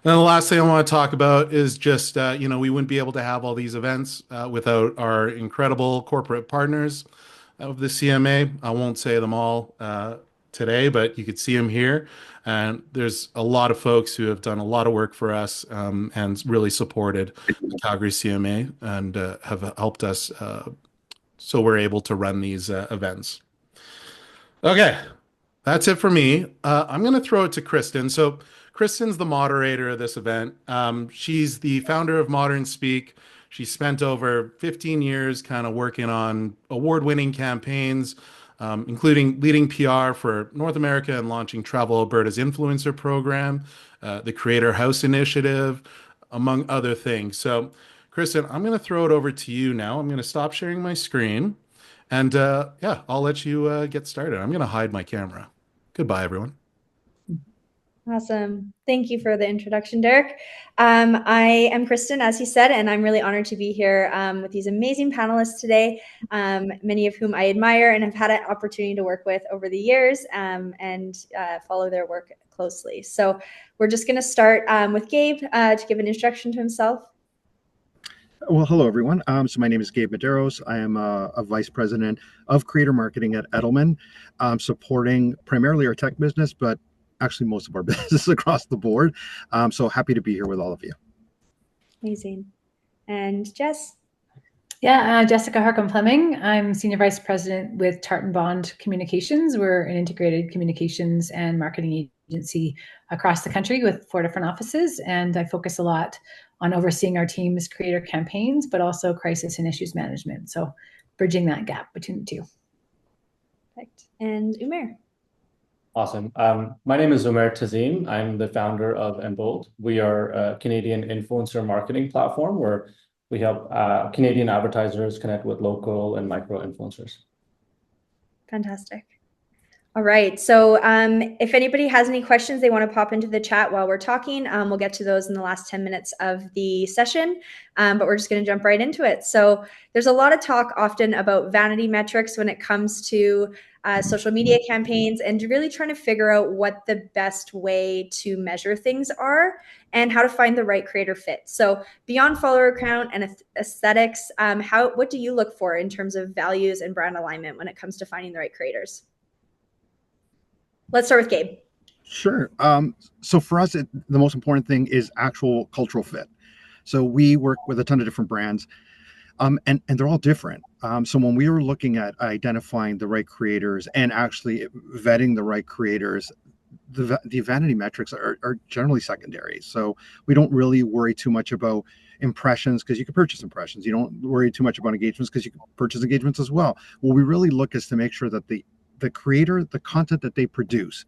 And the last thing I want to talk about is just, we wouldn't be able to have all these events without our incredible corporate partners of the CMA. I won't say them all today, but you could see them here. And there's a lot of folks who have done a lot of work for us and really supported the Calgary CMA and have helped us so we're able to run these events. Okay, that's it for me. I'm going to throw it to Kristen. So, Kristen's the moderator of this event. She's the founder of Modern Speak. She spent over 15 years kind of working on award-winning campaigns, including leading PR for North America and launching Travel Alberta's influencer program, the Creator House Initiative, among other things. So, Kristen, I'm going to throw it over to you now. I'm going to stop sharing my screen. And yeah, I'll let you get started. I'm going to hide my camera. Goodbye, everyone. Awesome. Thank you for the introduction, Derek. I am Kristen, as he said, and I'm really honored to be here with these amazing panelists today, many of whom I admire and have had an opportunity to work with over the years and follow their work closely. So we're just going to start with Gabe to give an introduction to himself. Well, hello, everyone. So my name is Gabe Medeiros. I am a vice president of creator marketing at Edelman, supporting primarily our tech business, but actually most of our business across the board. So happy to be here with all of you. Amazing. And Jess? Yeah, Jessica Harcum-Fleming. I'm Senior Vice President with Tartan Bond Communications. We're an integrated communications and marketing agency across the country with 4 different offices. And I focus a lot on overseeing our team's creator campaigns, but also crisis and issues management. So bridging that gap between the two. Perfect. And Umair? Awesome. My name is Umair Tazim. I'm the founder of Embold. We are a Canadian influencer marketing platform where we help Canadian advertisers connect with local and micro influencers. Fantastic. All right. So if anybody has any questions they want to pop into the chat while we're talking, we'll get to those in the last 10 minutes of the session, but we're just going to jump right into it. So there's a lot of talk often about vanity metrics when it comes to social media campaigns and really trying to figure out what the best way to measure things are and how to find the right creator fit. So beyond follower count and aesthetics, what do you look for in terms of values and brand alignment when it comes to finding the right creators? Let's start with Gabe. Sure. So for us, the most important thing is actual cultural fit. So we work with a ton of different brands, and they're all different. So when we were looking at identifying the right creators and actually vetting the right creators, the vanity metrics are generally secondary. So we don't really worry too much about impressions because you can purchase impressions. You don't worry too much about engagements because you can purchase engagements as well. What we really look is to make sure that the creator, the content that they produce,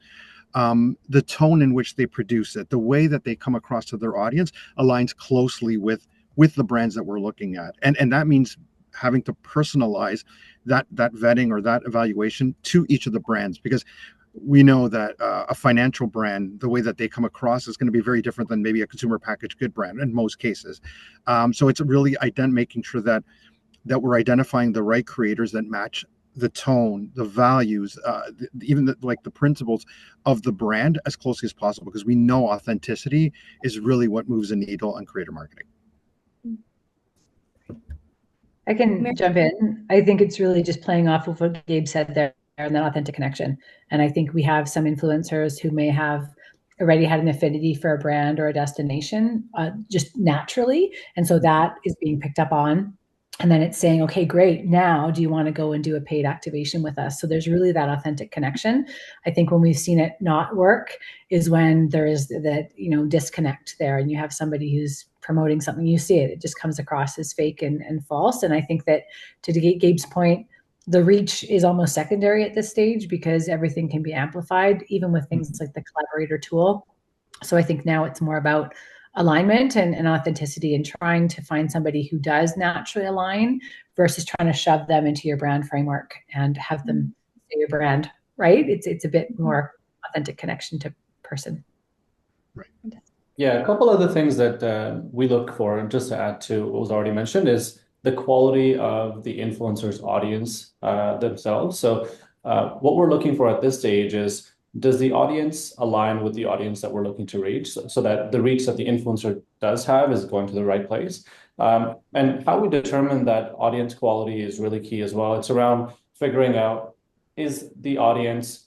the tone in which they produce it, the way that they come across to their audience aligns closely with the brands that we're looking at. And that means having to personalize that vetting or that evaluation to each of the brands, because we know that a financial brand, the way that they come across is going to be very different than maybe a consumer packaged good brand in most cases. So it's really making sure that we're identifying the right creators that match the tone, the values, even the principles of the brand as closely as possible, because we know authenticity is really what moves the needle on creator marketing. I can jump in. I think it's really just playing off of what Gabe said there and that authentic connection. And I think we have some influencers who may have already had an affinity for a brand or a destination just naturally. And so that is being picked up on. And then it's saying, okay, great. Now, do you want to go and do a paid activation with us? So there's really that authentic connection. I think when we've seen it not work is when there is that, disconnect there, and you have somebody who's promoting something, you see it, it just comes across as fake and false. And I think that, to Gabe's point, the reach is almost secondary at this stage because everything can be amplified, even with things like the collaborator tool. So I think now it's more about alignment and authenticity and trying to find somebody who does naturally align versus trying to shove them into your brand framework and have them say your brand, right? It's a bit more authentic connection to person. Right. Yeah, a couple other things that we look for, and just to add to what was already mentioned, is the quality of the influencer's audience themselves. So what we're looking for at this stage is does the audience align with the audience that we're looking to reach, so that the reach that the influencer does have is going to the right place? And how we determine that audience quality is really key as well. It's around figuring out, is the audience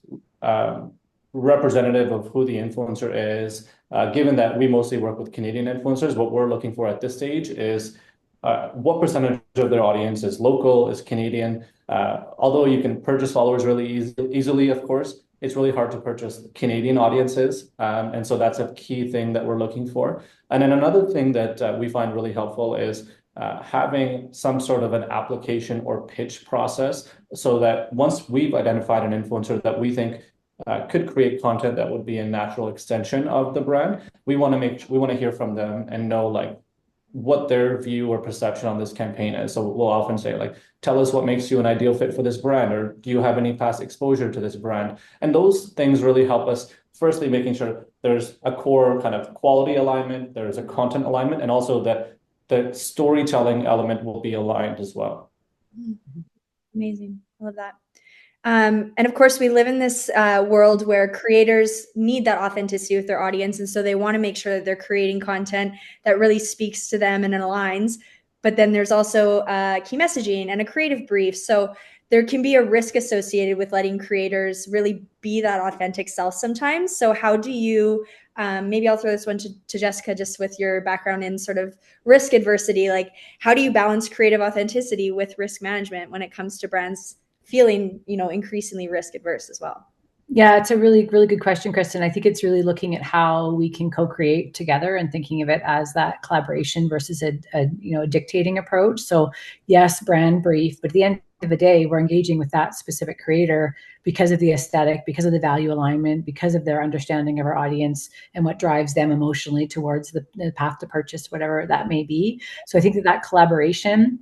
representative of who the influencer is? Given that we mostly work with Canadian influencers, what we're looking for at this stage is what percentage of their audience is local, is Canadian. Although you can purchase followers really easily, of course, it's really hard to purchase Canadian audiences. And so that's a key thing that we're looking for. And then another thing that we find really helpful is having some sort of an application or pitch process, so that once we've identified an influencer that we think could create content that would be a natural extension of the brand, we want to hear from them and know like what their view or perception on this campaign is. So we'll often say like, tell us what makes you an ideal fit for this brand, or do you have any past exposure to this brand? And those things really help us, firstly, making sure there's a core kind of quality alignment, there's a content alignment, and also that the storytelling element will be aligned as well. Amazing. I love that. And of course, we live in this world where creators need that authenticity with their audience. And so they want to make sure that they're creating content that really speaks to them and aligns. But then there's also key messaging and a creative brief. So there can be a risk associated with letting creators really be that authentic self sometimes. So how do you, maybe I'll throw this one to Jessica, just with your background in sort of risk adversity, like how do you balance creative authenticity with risk management when it comes to brands feeling, increasingly risk adverse as well? Yeah, it's a really, really good question, Kristen. I think it's really looking at how we can co-create together and thinking of it as that collaboration versus a dictating approach. So yes, brand brief, but at the end of the day, we're engaging with that specific creator because of the aesthetic, because of the value alignment, because of their understanding of our audience and what drives them emotionally towards the path to purchase, whatever that may be. So I think that collaboration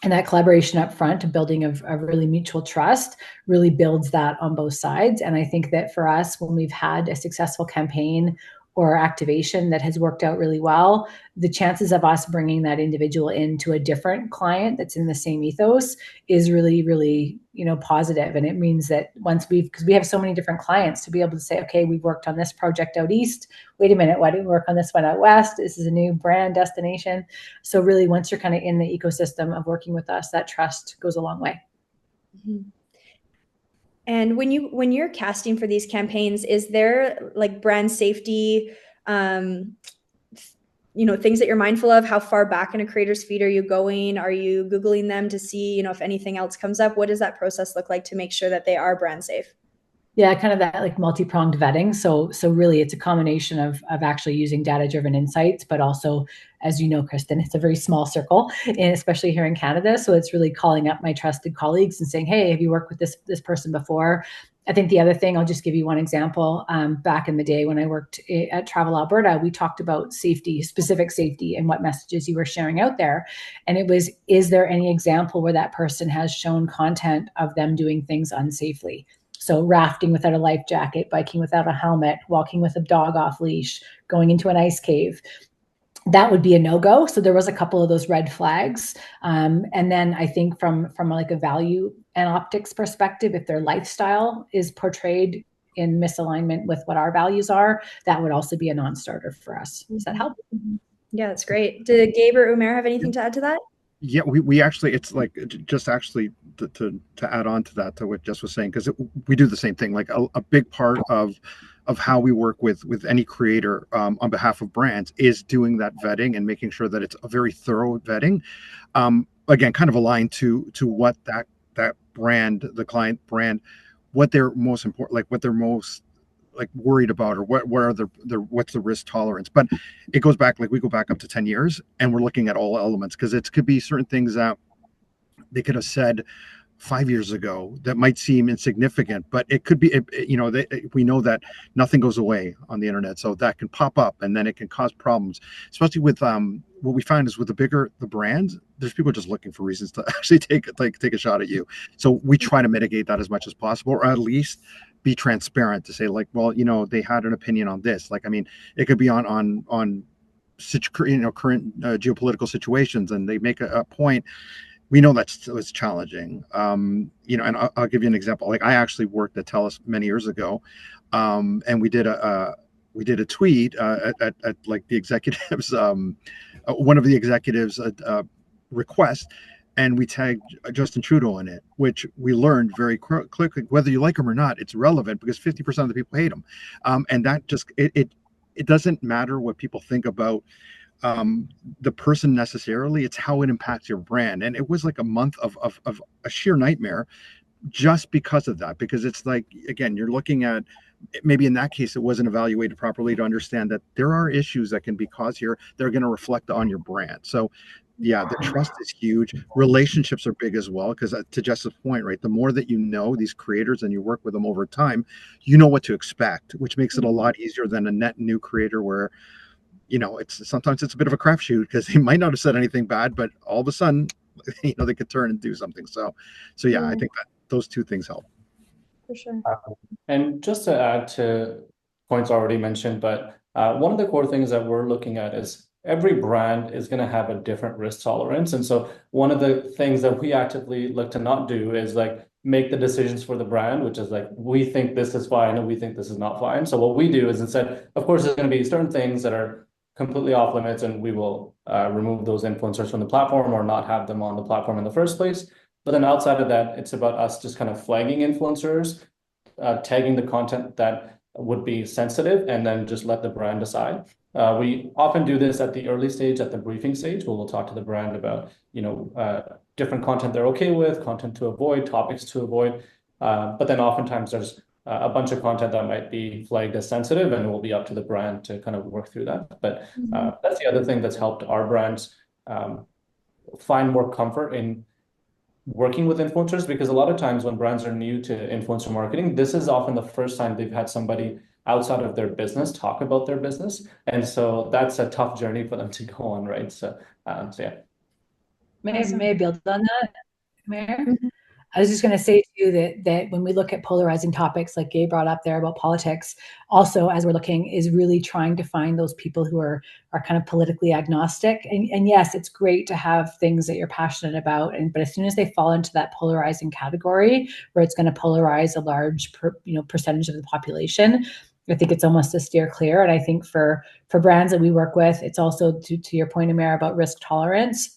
and that collaboration up front, building of really mutual trust, really builds that on both sides. And I think that for us, when we've had a successful campaign or activation that has worked out really well, the chances of us bringing that individual into a different client that's in the same ethos is really, really, positive. And it means that because we have so many different clients, to be able to say, okay, we've worked on this project out east. Wait a minute, why didn't we work on this one out west? This is a new brand destination. So really, once you're kind of in the ecosystem of working with us, that trust goes a long way. Mm-hmm. And when you're casting for these campaigns, is there like brand safety, things that you're mindful of? How far back in a creator's feed are you going? Are you Googling them to see, if anything else comes up? What does that process look like to make sure that they are brand safe? Yeah, kind of that like multi-pronged vetting. So really it's a combination of actually using data-driven insights, but also, as you know, Kristen, it's a very small circle, and especially here in Canada. So it's really calling up my trusted colleagues and saying, hey, have you worked with this person before? I think the other thing, I'll just give you one example. Back in the day when I worked at Travel Alberta, we talked about safety, specific safety, and what messages you were sharing out there. And it was, is there any example where that person has shown content of them doing things unsafely? So rafting without a life jacket, biking without a helmet, walking with a dog off leash, going into an ice cave. That would be a no-go. So there was a couple of those red flags. And then I think from like a value and optics perspective, if their lifestyle is portrayed in misalignment with what our values are, that would also be a non-starter for us. Does that help? Yeah, that's great. Did Gabe or Umair have anything to add to that? Yeah, we actually, it's like just actually to add on to that, to what Jess was saying, because we do the same thing. Like a big part of how we work with any creator on behalf of brands is doing that vetting and making sure that it's a very thorough vetting. Again, kind of aligned to what that brand, the client brand, what they're most important, like what they're most like worried about, or what are their what's the risk tolerance. But it goes back, like we go back up to 10 years and we're looking at all elements, because it could be certain things that they could have said 5 years ago that might seem insignificant, but it could be, we know that nothing goes away on the internet, so that can pop up and then it can cause problems, especially with what we find is with the bigger the brands, there's people just looking for reasons to actually take a shot at you. So we try to mitigate that as much as possible, or at least be transparent to say, like, well, they had an opinion on this. Like, I mean, it could be on current geopolitical situations, and they make a point, we know that's it's challenging. And I'll give you an example. Like I actually worked at TELUS many years ago, and we did a tweet at like the executives, one of the executives' request, and we tagged Justin Trudeau in it, which we learned very quickly, whether you like him or not, it's relevant because 50% of the people hate him, and that just it doesn't matter what people think about the person necessarily. It's how it impacts your brand. And it was like a month of a sheer nightmare just because of that. Because it's like, again, you're looking at, maybe in that case, it wasn't evaluated properly to understand that there are issues that can be caused here that are going to reflect on your brand. So yeah, the trust is huge. Relationships are big as well, because to Jess's point, right, the more that you know these creators and you work with them over time, you know what to expect, which makes it a lot easier than a net new creator where it's sometimes it's a bit of a crapshoot because they might not have said anything bad, but all of a sudden, they could turn and do something. So yeah, I think that those two things help. For sure. And just to add to points already mentioned, but one of the core things that we're looking at is every brand is going to have a different risk tolerance. And so one of the things that we actively look to not do is like make the decisions for the brand, which is like, we think this is fine and we think this is not fine. So what we do is instead, of course, there's going to be certain things that are completely off limits and we will remove those influencers from the platform or not have them on the platform in the first place. But then outside of that, it's about us just kind of flagging influencers, tagging the content that would be sensitive, and then just let the brand decide. We often do this at the early stage, at the briefing stage, where we'll talk to the brand about, different content they're okay with, content to avoid, topics to avoid. But then oftentimes there's a bunch of content that might be flagged as sensitive, and it will be up to the brand to kind of work through that. But that's the other thing that's helped our brands find more comfort in working with influencers, because a lot of times when brands are new to influencer marketing, this is often the first time they've had somebody outside of their business talk about their business. And so that's a tough journey for them to go on, right? So yeah. May I build on that, Mayor? Mhm. I was just going to say too that when we look at polarizing topics like Gabe brought up there about politics, also as we're looking is really trying to find those people who are kind of politically agnostic. And yes, it's great to have things that you're passionate about, but as soon as they fall into that polarizing category where it's going to polarize a large percentage of the population, I think it's almost a steer clear. And I think for brands that we work with, it's also to your point, Amir, about risk tolerance.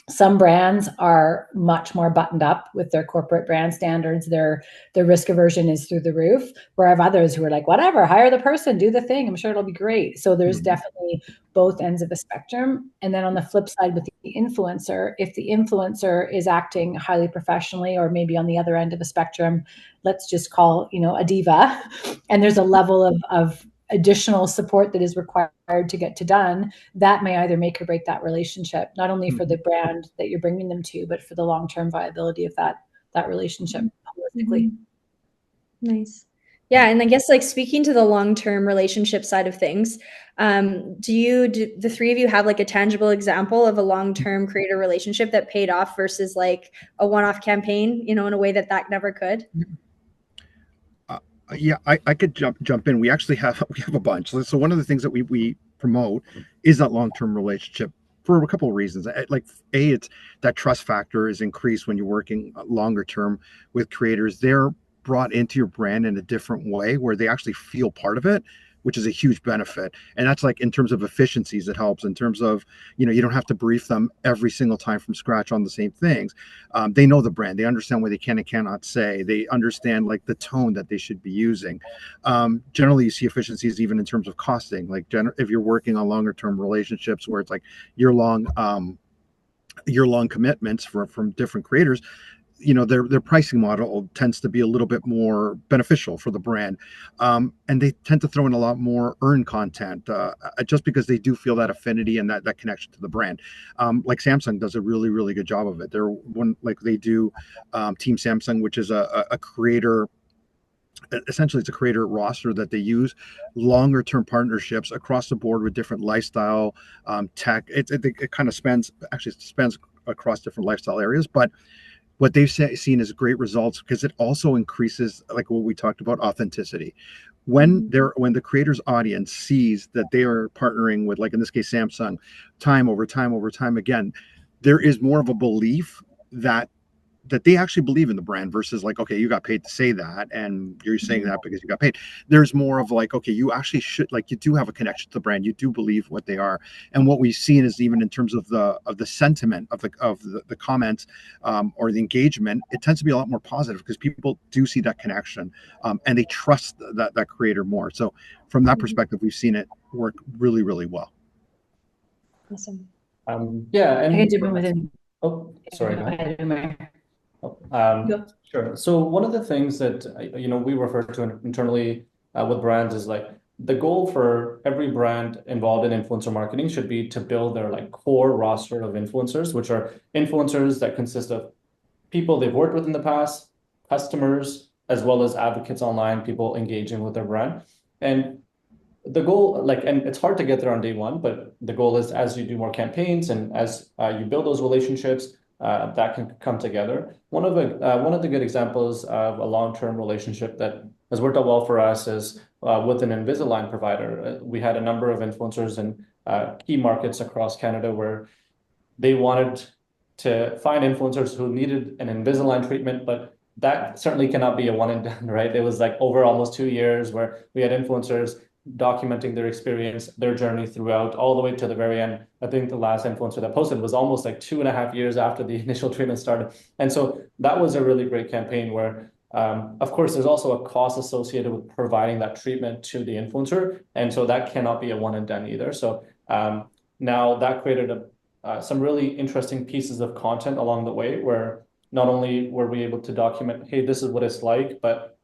Some brands are much more buttoned up with their corporate brand standards. Their risk aversion is through the roof. Where I have others who are like, whatever, hire the person, do the thing. I'm sure it'll be great. So there's definitely both ends of the spectrum. And then on the flip side with the influencer, if the influencer is acting highly professionally, or maybe on the other end of the spectrum, let's just call, a diva, and there's a level of additional support that is required to get to done, that may either make or break that relationship, not only for the brand that you're bringing them to, but for the long-term viability of that relationship holistically. Nice. Yeah, and I guess like speaking to the long-term relationship side of things, do the three of you have like a tangible example of a long-term creator relationship that paid off versus like a one-off campaign, in a way that never could? Yeah, I could jump in. We actually have a bunch. So one of the things that we promote is that long-term relationship for a couple of reasons. Like it's that trust factor is increased when you're working longer term with creators. They're brought into your brand in a different way where they actually feel part of it, which is a huge benefit. And that's like in terms of efficiencies, it helps in terms of, you don't have to brief them every single time from scratch on the same things. They know the brand, they understand what they can and cannot say. They understand like the tone that they should be using. Generally, you see efficiencies even in terms of costing, like if you're working on longer term relationships where it's like year-long commitments from different creators, their pricing model tends to be a little bit more beneficial for the brand, and they tend to throw in a lot more earned content just because they do feel that affinity and that connection to the brand. Like Samsung does a really, really good job of it. They do Team Samsung, which is a creator. Essentially, it's a creator roster that they use, longer term partnerships across the board with different lifestyle, tech. It kind of spans across different lifestyle areas, but what they've seen is great results because it also increases, like what we talked about, authenticity. When the creator's audience sees that they are partnering with, like in this case, Samsung, time over time again, there is more of a belief that they actually believe in the brand versus like, okay, you got paid to say that and you're saying that because you got paid. There's more of like, okay, you actually should, like, you do have a connection to the brand, you do believe what they are. And what we've seen is, even in terms of the sentiment of the comments, or the engagement, it tends to be a lot more positive because people do see that connection, and they trust that creator more. So from that perspective, we've seen it work really, really well. Awesome. Yeah, and I can jump in within. oh, sorry. Go ahead, Umair. Oh, sure. So one of the things that we refer to internally with brands is like the goal for every brand involved in influencer marketing should be to build their like core roster of influencers, which are influencers that consist of people they've worked with in the past, customers, as well as advocates online, people engaging with their brand. And the goal, like, and it's hard to get there on day one, but the goal is as you do more campaigns and as you build those relationships, that can come together. One of the good examples of a long-term relationship that has worked out well for us is with an Invisalign provider. We had a number of influencers in key markets across Canada where they wanted to find influencers who needed an Invisalign treatment, but that certainly cannot be a one and done, right? It was like over almost 2 years where we had influencers documenting their experience, their journey throughout, all the way to the very end. I think the last influencer that posted was almost like 2.5 years after the initial treatment started. And so that was a really great campaign where, of course, there's also a cost associated with providing that treatment to the influencer. And so that cannot be a one and done either. So now that created some really interesting pieces of content along the way where not only were we able to document, hey, this is what it's like, but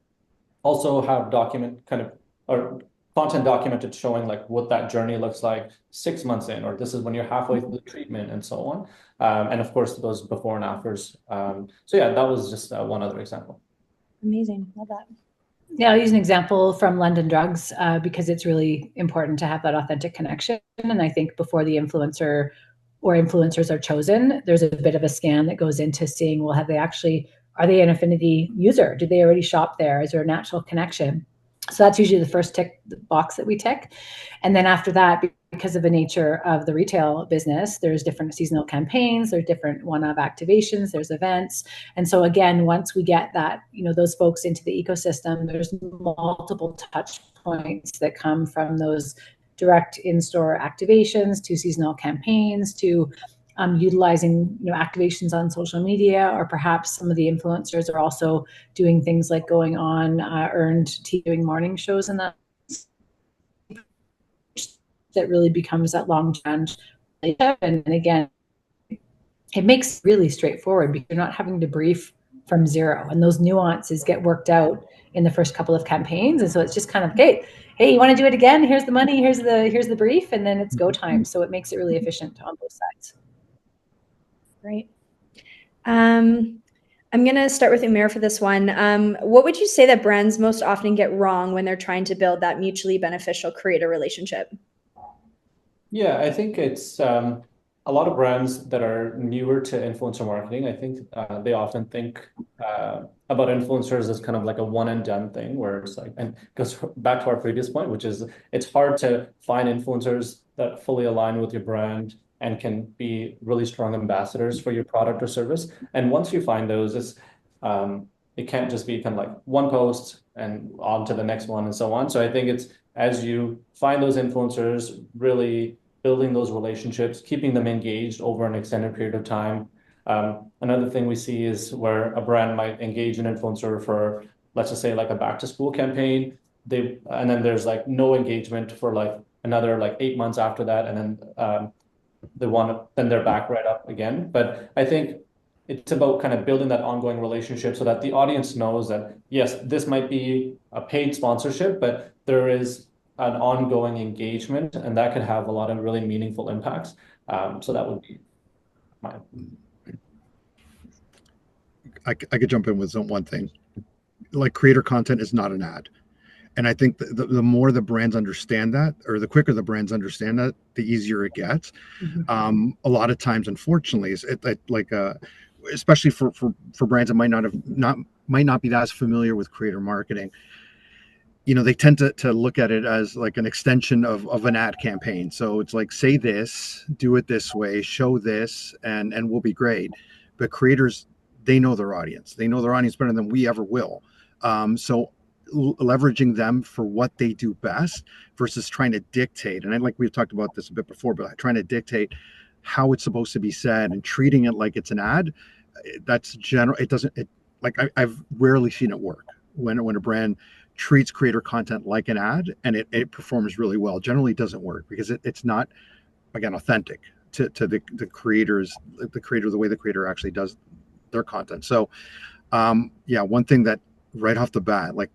also have content documented showing like what that journey looks like 6 months in, or this is when you're halfway through the treatment and so on. And of course, those before and afters. So yeah, that was just one other example. Amazing. Love that. Yeah, I'll use an example from London Drugs because it's really important to have that authentic connection. And I think before the influencer or influencers are chosen, there's a bit of a scan that goes into seeing, well, are they an affinity user? Do they already shop there? Is there a natural connection? So that's usually the first tick box that we tick. And then after that, because of the nature of the retail business, there's different seasonal campaigns, there's different one-off activations, there's events. And so again, once we get that, those folks into the ecosystem, there's multiple touch points that come from those direct in-store activations to seasonal campaigns to utilizing activations on social media, or perhaps some of the influencers are also doing things like going on earned TV, doing morning shows, and that really becomes that long trend. And again, it makes it really straightforward because you're not having to brief from zero, and those nuances get worked out in the first couple of campaigns. And so it's just kind of, hey, you want to do it again? Here's the money, here's the brief, and then it's go time. So it makes it really efficient on both sides. Great. I'm going to start with Umair for this one. What would you say that brands most often get wrong when they're trying to build that mutually beneficial creator relationship? Yeah, I think it's a lot of brands that are newer to influencer marketing. I think they often think about influencers as kind of like a one and done thing, where it's like, and it goes back to our previous point, which is it's hard to find influencers that fully align with your brand and can be really strong ambassadors for your product or service. And once you find those, it can't just be kind of like one post and on to the next one and so on. So I think it's as you find those influencers, really building those relationships, keeping them engaged over an extended period of time. Another thing we see is where a brand might engage an influencer for, let's just say, like a back to school campaign. And then there's like no engagement for like another like 8 months after that, and then then they're back right up again. But I think it's about kind of building that ongoing relationship so that the audience knows that, yes, this might be a paid sponsorship, but there is an ongoing engagement, and that could have a lot of really meaningful impacts. So that would be my. I could jump in with one thing. Like, creator content is not an ad. And I think the more the brands understand that, or the quicker the brands understand that, the easier it gets. Mm-hmm. A lot of times, unfortunately, especially for brands that might not be as familiar with creator marketing, they tend to look at it as like an extension of an ad campaign. So it's like, say this, do it this way, show this, and we'll be great. but creators, they know their audience. They know their audience better than we ever will. So leveraging them for what they do best versus trying to dictate. And I, like we've talked about this a bit before, but trying to dictate how it's supposed to be said and treating it like it's an ad. That's general. It doesn't. Like I've rarely seen it work when a brand treats creator content like an ad and it performs really well. Generally, it doesn't work because it's not, again, authentic to the creators, the way the creator actually does their content. So yeah, one thing that right off the bat, like,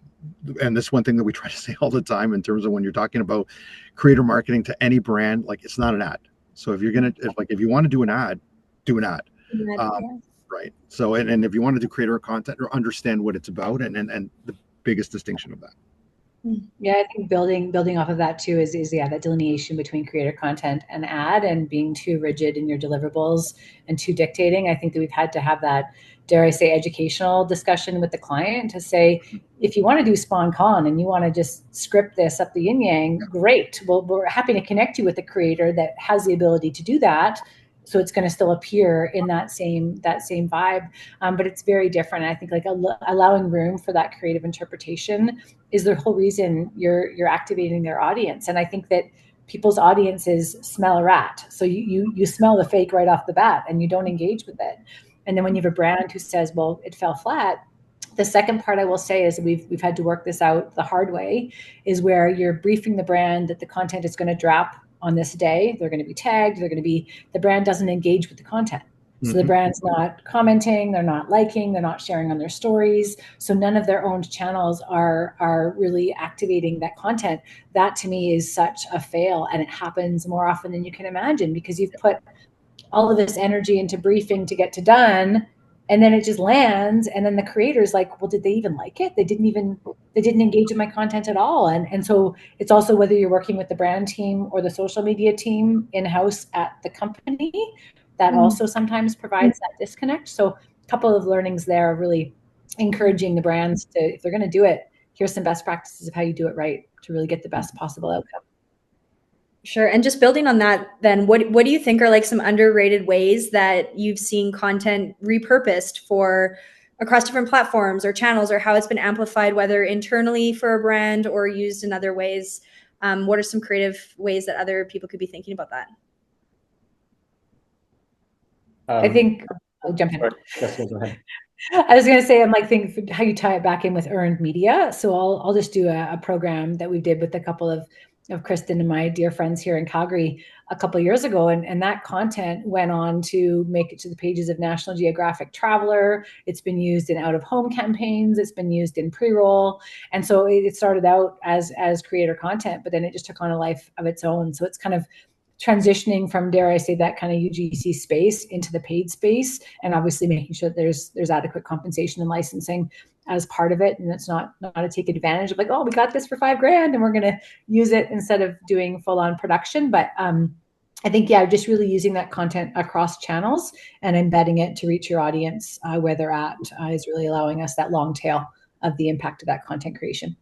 and this one thing that we try to say all the time in terms of when you're talking about creator marketing to any brand, like, it's not an ad. So if you want to do an ad, do an ad. Right. So, and if you want to do creator content, or understand what it's about and the biggest distinction of that. Yeah, I think building off of that too is that delineation between creator content and ad, and being too rigid in your deliverables and too dictating. I think that we've had to have that, dare I say, educational discussion with the client to say, if you want to do spawn con and you want to just script this up the yin yang, great. Well, we're happy to connect you with a creator that has the ability to do that. So it's going to still appear in that same vibe, but it's very different. And I think, like, allowing room for that creative interpretation is the whole reason you're activating their audience. And I think that people's audiences smell a rat, so you smell the fake right off the bat, and you don't engage with it. And then when you have a brand who says, "Well, it fell flat," the second part I will say is we've had to work this out the hard way, is where you're briefing the brand that the content is going to drop on this day. They're going to be tagged. The brand doesn't engage with the content. So the brand's not commenting, they're not liking, they're not sharing on their stories. So none of their owned channels are really activating that content. That to me is such a fail, and it happens more often than you can imagine, because you've put all of this energy into briefing to get to done, and then it just lands, and then the creator's like, well, did they even like it? They didn't engage in my content at all. And so it's also whether you're working with the brand team or the social media team in-house at the company, that also sometimes provides that disconnect. So a couple of learnings there, really encouraging the brands to, if they're going to do it, here's some best practices of how you do it right to really get the best possible outcome. Sure. And just building on that, then what do you think are like some underrated ways that you've seen content repurposed for across different platforms or channels, or how it's been amplified, whether internally for a brand or used in other ways? What are some creative ways that other people could be thinking about that? I think I'll jump in. Yes, go ahead. I was going to say, I'm like thinking how you tie it back in with earned media. So I'll just do a program that we did with a couple of Kristen and my dear friends here in Calgary a couple of years ago. And that content went on to make it to the pages of National Geographic Traveler. It's been used in out-of-home campaigns. It's been used in pre-roll. And so it started out as creator content, but then it just took on a life of its own. So it's kind of transitioning from, dare I say, that kind of UGC space into the paid space, and obviously making sure that there's adequate compensation and licensing as part of it, and it's not to take advantage of, like, oh, we got this for $5,000 and we're going to use it instead of doing full-on production. But I think, yeah, just really using that content across channels and embedding it to reach your audience where they're at is really allowing us that long tail of the impact of that content creation.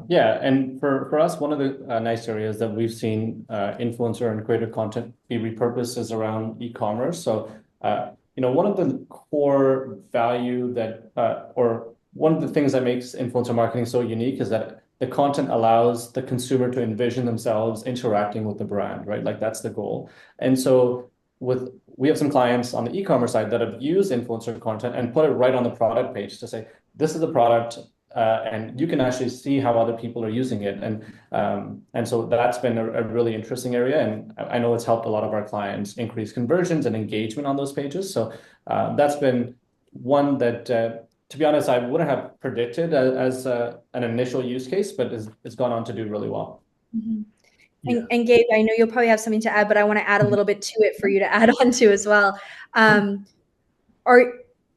Yeah, and for us, one of the nice areas that we've seen influencer and creator content be repurposed is around e-commerce. So, one of the core value that, or one of the things that makes influencer marketing so unique is that the content allows the consumer to envision themselves interacting with the brand, right? Like, that's the goal. And so we have some clients on the e-commerce side that have used influencer content and put it right on the product page to say, this is the product, and you can actually see how other people are using it. And so that's been a really interesting area. And I know it's helped a lot of our clients increase conversions and engagement on those pages. So that's been one that, to be honest, I wouldn't have predicted as an initial use case, but it's gone on to do really well. Mm-hmm. Yeah. And Gabe, I know you'll probably have something to add, but I want to add a little bit to it for you to add on to as well.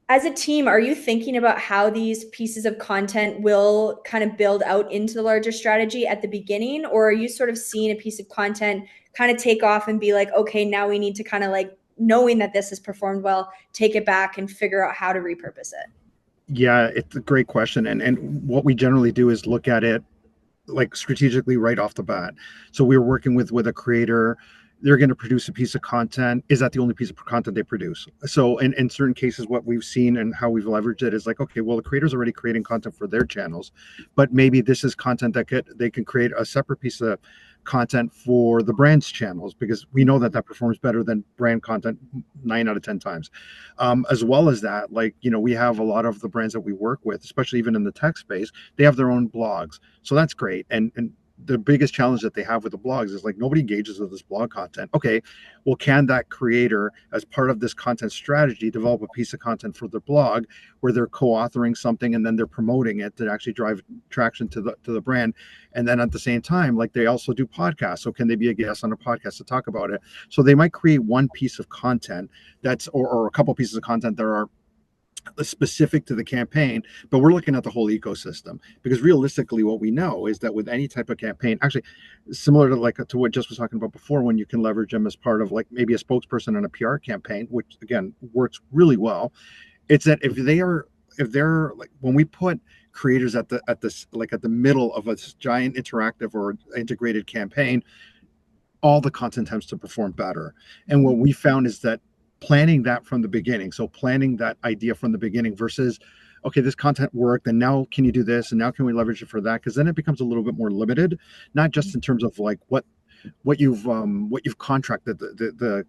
As a team, are you thinking about how these pieces of content will kind of build out into the larger strategy at the beginning? Or are you sort of seeing a piece of content kind of take off and be like, okay, now we need to kind of, like, knowing that this has performed well, take it back and figure out how to repurpose it? Yeah, it's a great question. And what we generally do is look at it like strategically right off the bat. So we were working with a creator they're going to produce a piece of content. Is that the only piece of content they produce? So in certain cases, what we've seen and how we've leveraged it is like, okay, well, the creator's already creating content for their channels, but maybe this is content that they can create a separate piece of content for the brand's channels, because we know that performs better than brand content 9 out of 10 times. As well as that, like, we have a lot of the brands that we work with, especially even in the tech space, they have their own blogs. So that's great. And the biggest challenge that they have with the blogs is like, nobody engages with this blog content. Okay, well, can that creator, as part of this content strategy, develop a piece of content for their blog where they're co-authoring something and then they're promoting it to actually drive traction to the brand? And then at the same time, like, they also do podcasts. So can they be a guest on a podcast to talk about it? So they might create one piece of content that's, or a couple pieces of content that are specific to the campaign, but we're looking at the whole ecosystem, because realistically what we know is that with any type of campaign, actually similar to what Jess was talking about before, when you can leverage them as part of like maybe a spokesperson on a PR campaign, which again works really well, it's that if they're like, when we put creators at the middle of a giant interactive or integrated campaign, all the content tends to perform better. And what we found is that planning that from the beginning, so planning that idea from the beginning versus, okay, this content worked, and now can you do this, and now can we leverage it for that? Because then it becomes a little bit more limited, not just in terms of like what you've contracted the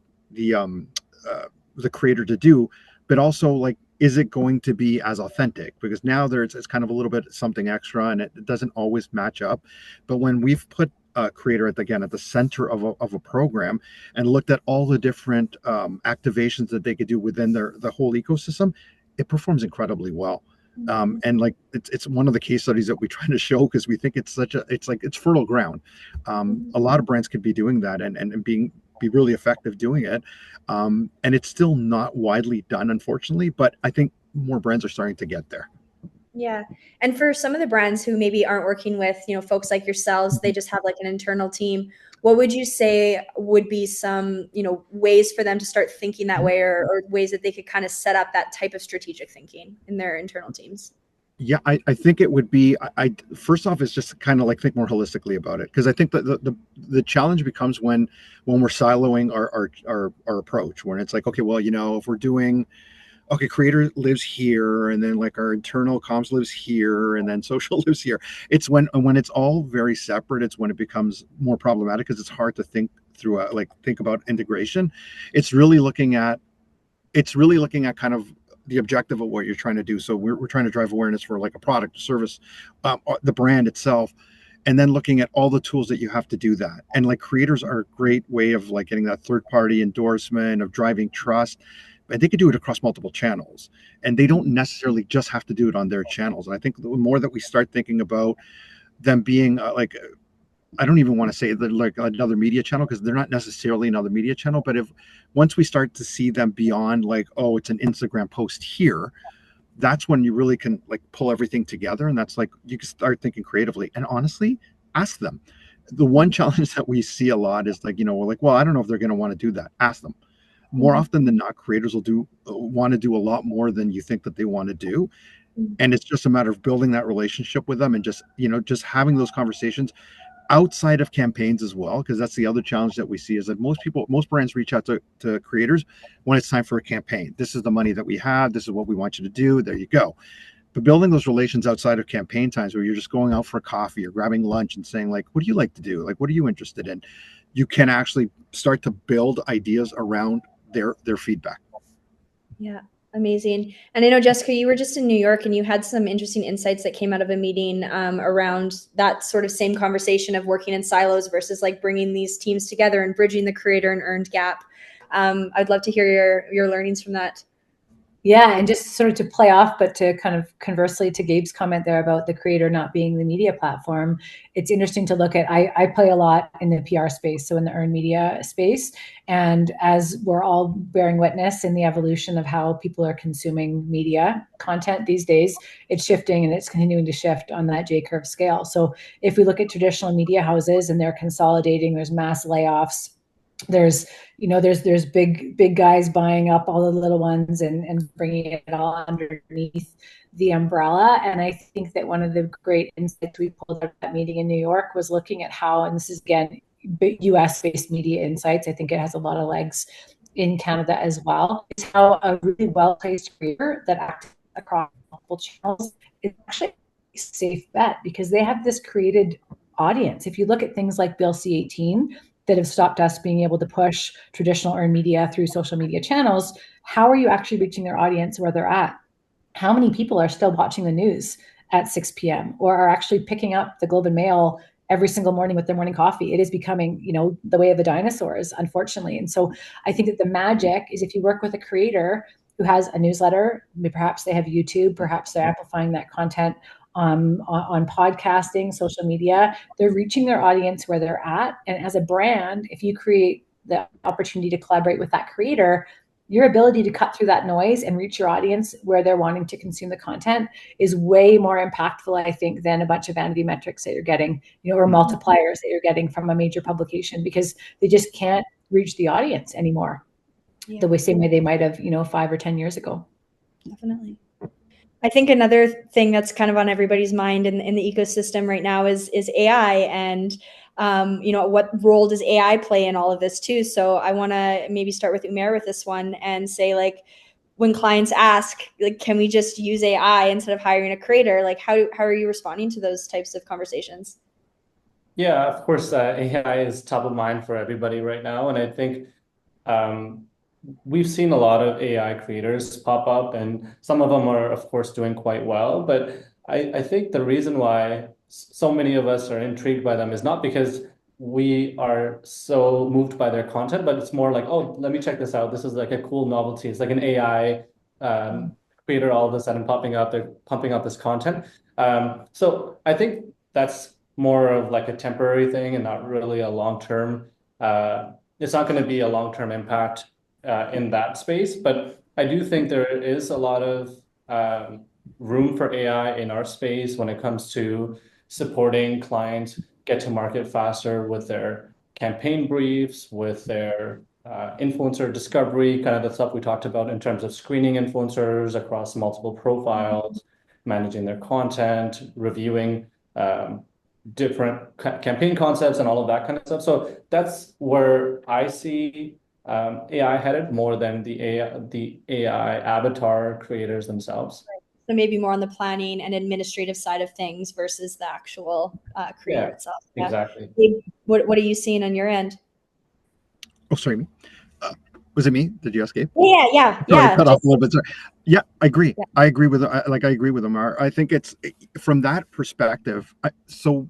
creator to do, but also like, is it going to be as authentic? Because now it's kind of a little bit something extra, and it doesn't always match up. But when we've put a creator at the center of a program and looked at all the different activations that they could do within the whole ecosystem, it performs incredibly well. And like, it's one of the case studies that we try to show, because we think it's fertile ground. A lot of brands could be doing that and be really effective doing it. And it's still not widely done, unfortunately, but I think more brands are starting to get there. Yeah. And for some of the brands who maybe aren't working with, folks like yourselves, they just have like an internal team. What would you say would be some, ways for them to start thinking that way, or ways that they could kind of set up that type of strategic thinking in their internal teams? Yeah, I think it would be, I first off, is just kind of like think more holistically about it, because I think that the challenge becomes when we're siloing our approach, when it's like, okay, well, if we're doing, okay, creator lives here, and then like our internal comms lives here, and then social lives here. It's when it's all very separate, it's when it becomes more problematic, because it's hard to think through, think about integration. It's really looking at kind of the objective of what you're trying to do. So we're trying to drive awareness for like a product, service, the brand itself, and then looking at all the tools that you have to do that. And like, creators are a great way of like getting that third party endorsement, of driving trust. And they could do it across multiple channels, and they don't necessarily just have to do it on their channels. And I think the more that we start thinking about them being like, I don't even want to say that like another media channel, because they're not necessarily another media channel. But once we start to see them beyond like, oh, it's an Instagram post here, that's when you really can like pull everything together. And that's like, you can start thinking creatively. And honestly, ask them. The one challenge that we see a lot is like, we're like, well, I don't know if they're going to want to do that. Ask them. More often than not, creators will want to do a lot more than you think that they want to do. And it's just a matter of building that relationship with them, and just having those conversations outside of campaigns as well. Because that's the other challenge that we see, is that most brands reach out to creators when it's time for a campaign. This is the money that we have. This is what we want you to do. There you go. But building those relations outside of campaign times, where you're just going out for a coffee or grabbing lunch and saying like, what do you like to do? Like, what are you interested in? You can actually start to build ideas around their feedback. Yeah, amazing. And I know, Jessica, you were just in New York, and you had some interesting insights that came out of a meeting around that sort of same conversation of working in silos versus like bringing these teams together and bridging the creator and earned gap. I'd love to hear your learnings from that. Yeah, and just sort of to play off, but to kind of conversely to Gabe's comment there about the creator not being the media platform, it's interesting to look at, I play a lot in the PR space, so in the earned media space. And as we're all bearing witness in the evolution of how people are consuming media content these days, it's shifting, and it's continuing to shift on that J-curve scale. So if we look at traditional media houses and they're consolidating, there's mass layoffs, there's big guys buying up all the little ones and bringing it all underneath the umbrella. And I think that one of the great insights we pulled out of that meeting in New York was looking at how, and this is again US-based media insights. I think it has a lot of legs in Canada as well. Is how a really well-placed creator that acts across multiple channels is actually a safe bet because they have this created audience. If you look at things like Bill C-18 that have stopped us being able to push traditional earned media through social media channels, how are you actually reaching their audience where they're at? How many people are still watching the news at 6 p.m. or are actually picking up the Globe and Mail every single morning with their morning coffee? It is becoming, the way of the dinosaurs, unfortunately. And so I think that the magic is if you work with a creator who has a newsletter, perhaps they have YouTube, perhaps they're amplifying that content on podcasting, social media, they're reaching their audience where they're at. And as a brand, if you create the opportunity to collaborate with that creator, your ability to cut through that noise and reach your audience where they're wanting to consume the content is way more impactful, I think, than a bunch of vanity metrics that you're getting, or multipliers that you're getting from a major publication, because they just can't reach the audience anymore the same way they might have, 5 or 10 years ago. Definitely. I think another thing that's kind of on everybody's mind in the ecosystem right now is AI, and what role does AI play in all of this too? So I want to maybe start with Umair with this one and say, like, when clients ask, like, can we just use AI instead of hiring a creator? Like, how are you responding to those types of conversations? Yeah, of course, AI is top of mind for everybody right now, and I think we've seen a lot of AI creators pop up, and some of them are, of course, doing quite well. But I think the reason why so many of us are intrigued by them is not because we are so moved by their content, but it's more like, oh, let me check this out. This is like a cool novelty. It's like an AI creator all of a sudden popping up. They're pumping out this content. So I think that's more of like a temporary thing and not really a long-term. It's not going to be a long-term impact in that space, but I do think there is a lot of room for AI in our space when it comes to supporting clients get to market faster with their campaign briefs, with their influencer discovery, kind of the stuff we talked about in terms of screening influencers across multiple profiles, managing their content, reviewing different campaign concepts and all of that kind of stuff. So that's where I see AI headed more than the AI avatar creators themselves. So maybe more on the planning and administrative side of things versus the actual creator itself. Yeah, exactly. What are you seeing on your end? Oh, sorry. Was it me? Did you ask Gabe? Yeah. Cut off a little bit. Sorry. Yeah, I agree. Yeah. I agree with Amar. I think it's from that perspective. So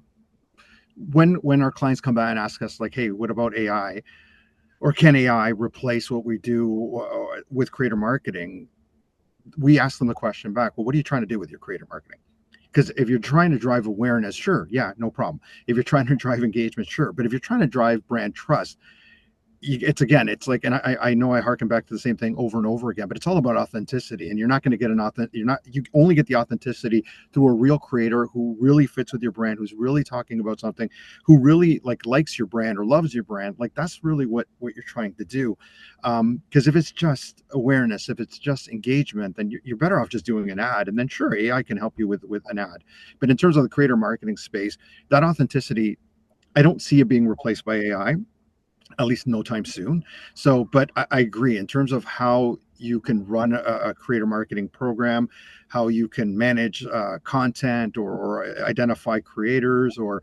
when our clients come by and ask us, like, hey, what about AI? Or can AI replace what we do with creator marketing? We ask them the question back, well, what are you trying to do with your creator marketing? Because if you're trying to drive awareness, sure, yeah, no problem. If you're trying to drive engagement, sure. But if you're trying to drive brand trust, it's like, and I know I harken back to the same thing over and over again, but it's all about authenticity, and you're not going to get you only get the authenticity through a real creator who really fits with your brand, who's really talking about something, who really likes your brand or loves your brand. Like, that's really what you're trying to do. Because if it's just awareness, if it's just engagement, then you're better off just doing an ad, and then sure, AI can help you with an ad. But in terms of the creator marketing space, that authenticity, I don't see it being replaced by AI, at least no time soon. So, but I agree in terms of how you can run a creator marketing program, how you can manage content or identify creators or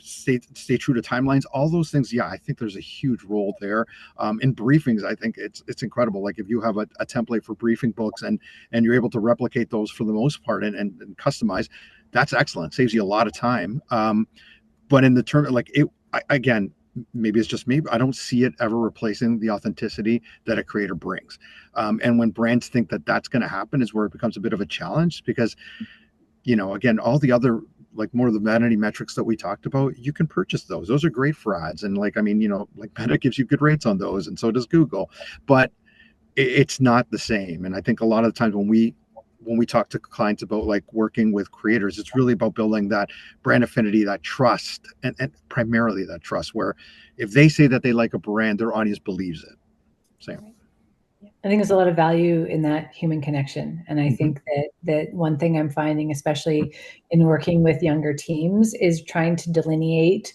stay true to timelines, all those things. Yeah, I think there's a huge role there. In briefings, I think it's incredible. Like, if you have a template for briefing books and you're able to replicate those for the most part and customize, that's excellent. Saves you a lot of time. But in the term, again, maybe it's just me, but I don't see it ever replacing the authenticity that a creator brings. And when brands think that that's going to happen is where it becomes a bit of a challenge, because, again, all the other, like, more of the vanity metrics that we talked about, you can purchase those. Those are great for ads. And like Meta gives you good rates on those, and so does Google, but it's not the same. And I think a lot of the times when we talk to clients about like working with creators, it's really about building that brand affinity, that trust, and primarily that trust, where if they say that they like a brand, their audience believes it. So I think there's a lot of value in that human connection. And I think that one thing I'm finding, especially in working with younger teams, is trying to delineate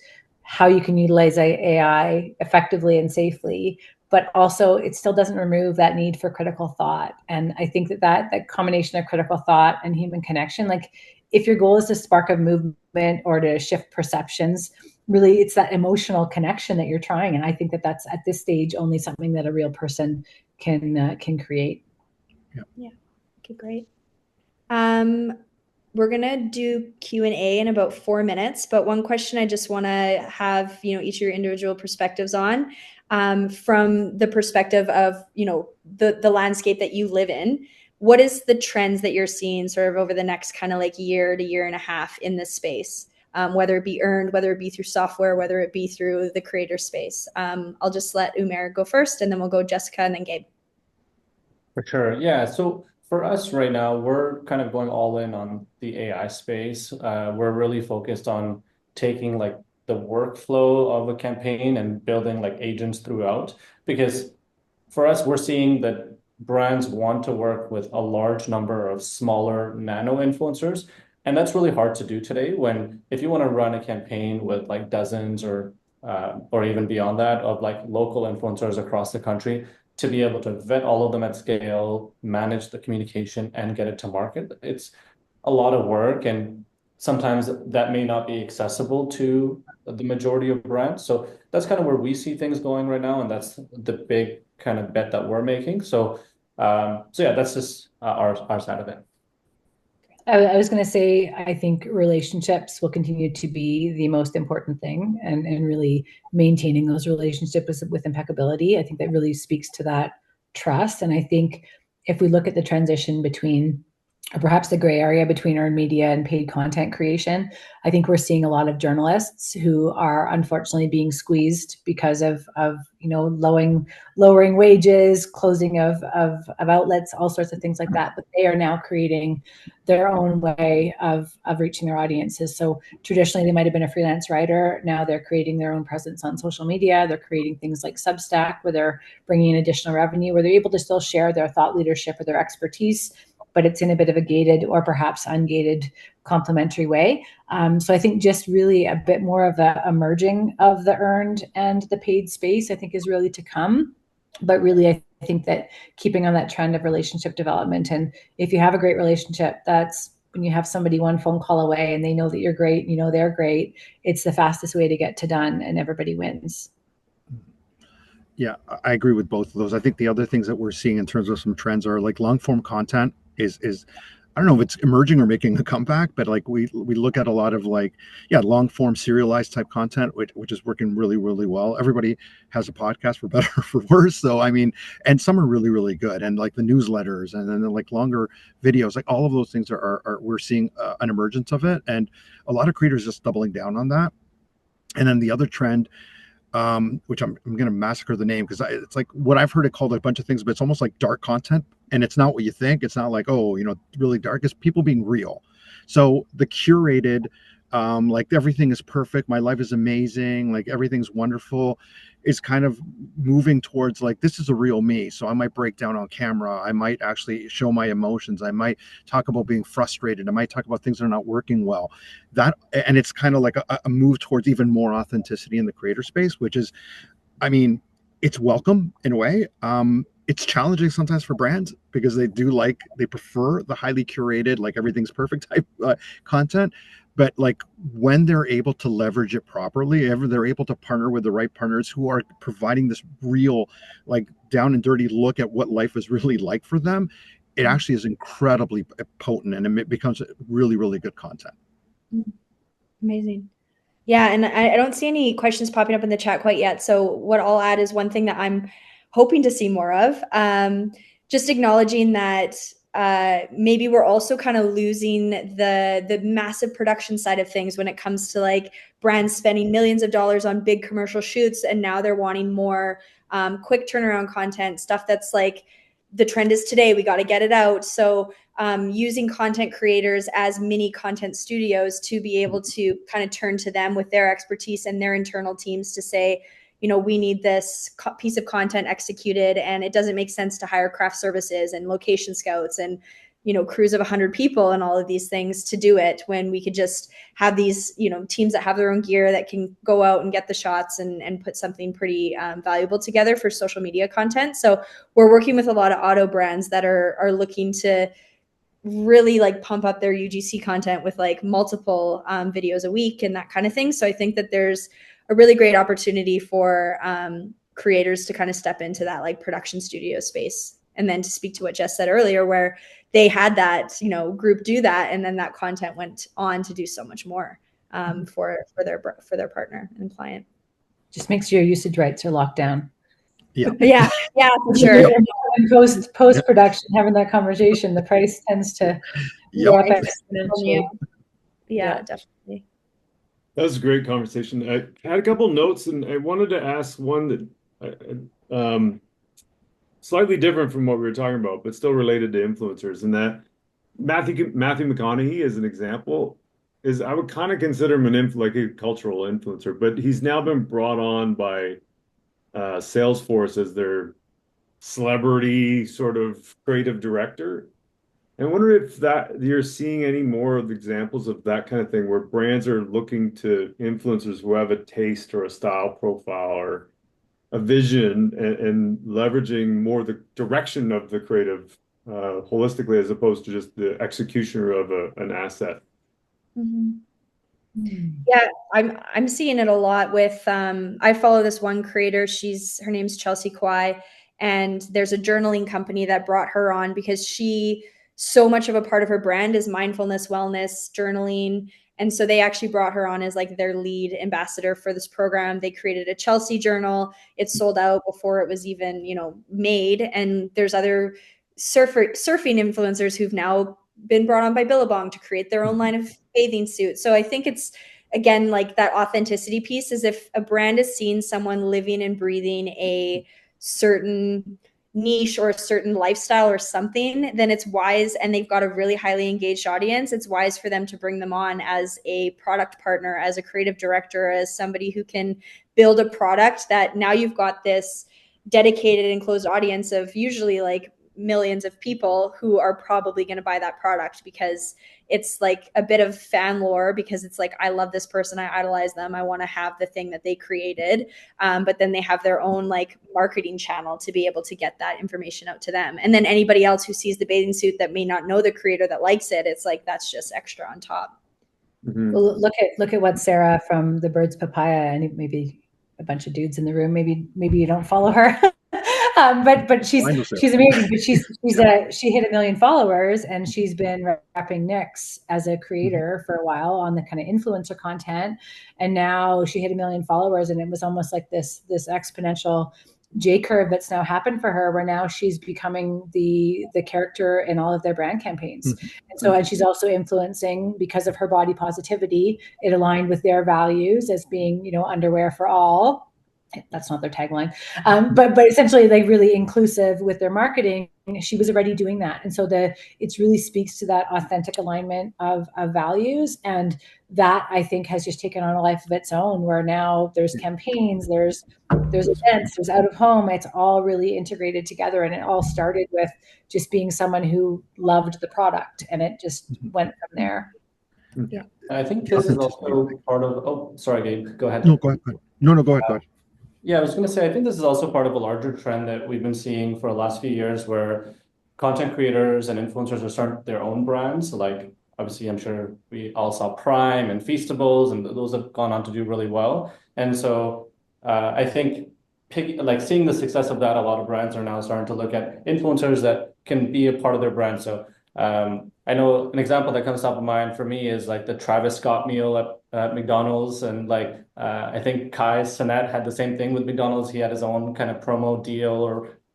how you can utilize AI effectively and safely, but also it still doesn't remove that need for critical thought. And I think that combination of critical thought and human connection, like if your goal is to spark a movement or to shift perceptions, really it's that emotional connection that you're trying. And I think that's at this stage only something that a real person can create. Yeah. Okay, great. We're gonna do Q&A in about 4 minutes, but one question I just want to have each of your individual perspectives on, from the perspective of the landscape that you live in. What is the trends that you're seeing sort of over the next kind of like year to year and a half in this space, whether it be earned, whether it be through software, whether it be through the creator space? I'll just let Umair go first, and then we'll go Jessica and then Gabe. For sure. Yeah. So for us right now, we're kind of going all in on the AI space. We're really focused on taking like the workflow of a campaign and building like agents throughout. Because for us, we're seeing that brands want to work with a large number of smaller nano influencers. And that's really hard to do today when if you want to run a campaign with like dozens or even beyond that of like local influencers across the country, to be able to vet all of them at scale, manage the communication, and get it to market. It's a lot of work, and sometimes that may not be accessible to the majority of brands. So that's kind of where we see things going right now, and that's the big kind of bet that we're making. So, so yeah, that's just our side of it. I was going to say, I think relationships will continue to be the most important thing, and really maintaining those relationships with impeccability. I think that really speaks to that trust. And I think if we look at the transition between, or perhaps the gray area between earned media and paid content creation, I think we're seeing a lot of journalists who are unfortunately being squeezed because of lowering wages, closing of outlets, all sorts of things like that. But they are now creating their own way of reaching their audiences. So traditionally they might have been a freelance writer. Now they're creating their own presence on social media. They're creating things like Substack, where they're bringing in additional revenue, where they're able to still share their thought leadership or their expertise, but it's in a bit of a gated or perhaps ungated complementary way. So I think just really a bit more of a merging of the earned and the paid space, I think, is really to come. But really, I think that keeping on that trend of relationship development, and if you have a great relationship, that's when you have somebody one phone call away and they know that you're great, they're great, it's the fastest way to get to done, and everybody wins. Yeah, I agree with both of those. I think the other things that we're seeing in terms of some trends are like long form content is I don't know if it's emerging or making a comeback, but like we look at a lot of like, long form serialized type content, which is working really, really well. Everybody has a podcast, for better or for worse. So, I mean, and some are really, really good. And like the newsletters and then like longer videos, like all of those things are we're seeing an emergence of it. And a lot of creators just doubling down on that. And then the other trend, which I'm going to massacre the name because it's like what I've heard it called a bunch of things, but it's almost like dark content. And it's not what you think. It's not like, really dark. It's people being real. So the curated, like everything is perfect, my life is amazing, like everything's wonderful, is kind of moving towards like, this is a real me. So I might break down on camera. I might actually show my emotions. I might talk about being frustrated. I might talk about things that are not working well. And it's kind of like a move towards even more authenticity in the creator space, which is, I mean, it's welcome in a way. It's challenging sometimes for brands because they prefer the highly curated, like everything's perfect type content. But like when they're able to leverage it properly, they're able to partner with the right partners who are providing this real, like down and dirty look at what life is really like for them, it actually is incredibly potent and it becomes really, really good content. Amazing. Yeah, and I don't see any questions popping up in the chat quite yet. So what I'll add is one thing that I'm hoping to see more of. Just acknowledging that maybe we're also kind of losing the massive production side of things when it comes to like brands spending millions of dollars on big commercial shoots, and now they're wanting more quick turnaround content, stuff that's like the trend is today, we got to get it out. So using content creators as mini content studios to be able to kind of turn to them with their expertise and their internal teams to say, we need this piece of content executed, and it doesn't make sense to hire craft services and location scouts and crews of 100 people and all of these things to do it, when we could just have these, teams that have their own gear that can go out and get the shots and put something pretty valuable together for social media content. So we're working with a lot of auto brands that are looking to really like pump up their UGC content with like multiple videos a week and that kind of thing. So I think that there's a really great opportunity for creators to kind of step into that like production studio space. And then to speak to what Jess said earlier, where they had that, group do that, and then that content went on to do so much more for their partner and client. Just makes sure your usage rights are locked down. Yeah, for sure. And post production, having that conversation, the price tends to go up exponentially. Yeah, definitely. That was a great conversation. I had a couple notes, and I wanted to ask one that slightly different from what we were talking about, but still related to influencers. And that Matthew McConaughey, as an example, is, I would kind of consider him like a cultural influencer, but he's now been brought on by Salesforce as their celebrity sort of creative director. I wonder if that you're seeing any more of examples of that kind of thing, where brands are looking to influencers who have a taste or a style profile or a vision, and leveraging more the direction of the creative holistically, as opposed to just the executioner of an asset. Yeah, I'm seeing it a lot with I follow this one creator. Her name's Chelsea Kwai, and there's a journaling company that brought her on because so much of a part of her brand is mindfulness, wellness, journaling. And so they actually brought her on as like their lead ambassador for this program. They created a Chelsea journal. It sold out before it was even, made. And there's other surfing influencers who've now been brought on by Billabong to create their own line of bathing suits. So I think it's, again, like that authenticity piece is, if a brand is seeing someone living and breathing a certain niche or a certain lifestyle or something, then it's wise, and they've got a really highly engaged audience, it's wise for them to bring them on as a product partner, as a creative director, as somebody who can build a product that now you've got this dedicated and closed audience of usually like millions of people who are probably going to buy that product because it's like a bit of fan lore, because it's like, I love this person, I idolize them, I want to have the thing that they created. But then they have their own like marketing channel to be able to get that information out to them. And then anybody else who sees the bathing suit that may not know the creator that likes it, it's like, that's just extra on top. Well, look at what Sarah from the Birds Papaya, and maybe a bunch of dudes in the room, maybe you don't follow her. But she's amazing. But she hit 1 million followers, and she's been repping Nyx as a creator for a while on the kind of influencer content. And now she hit 1 million followers, and it was almost like this exponential J curve that's now happened for her, where now she's becoming the character in all of their brand campaigns. And she's also influencing because of her body positivity. It aligned with their values as being, underwear for all. That's not their tagline, but essentially, like, really inclusive with their marketing. She was already doing that, and so it really speaks to that authentic alignment of values, and that, I think, has just taken on a life of its own. Where now there's campaigns, there's events, there's out of home. It's all really integrated together, and it all started with just being someone who loved the product, and it just went from there. Yeah, I think this is also part of. Oh, sorry, Gabe. Go ahead. No, go ahead. No, go ahead. Yeah, I was going to say, I think this is also part of a larger trend that we've been seeing for the last few years, where content creators and influencers are starting their own brands. Like, obviously, I'm sure we all saw Prime and Feastables, and those have gone on to do really well. And so I think seeing the success of that, a lot of brands are now starting to look at influencers that can be a part of their brand. So I know an example that comes top of mind for me is like the Travis Scott meal at McDonald's, and I think Kai Cenat had the same thing with McDonald's. He had his own kind of promo deal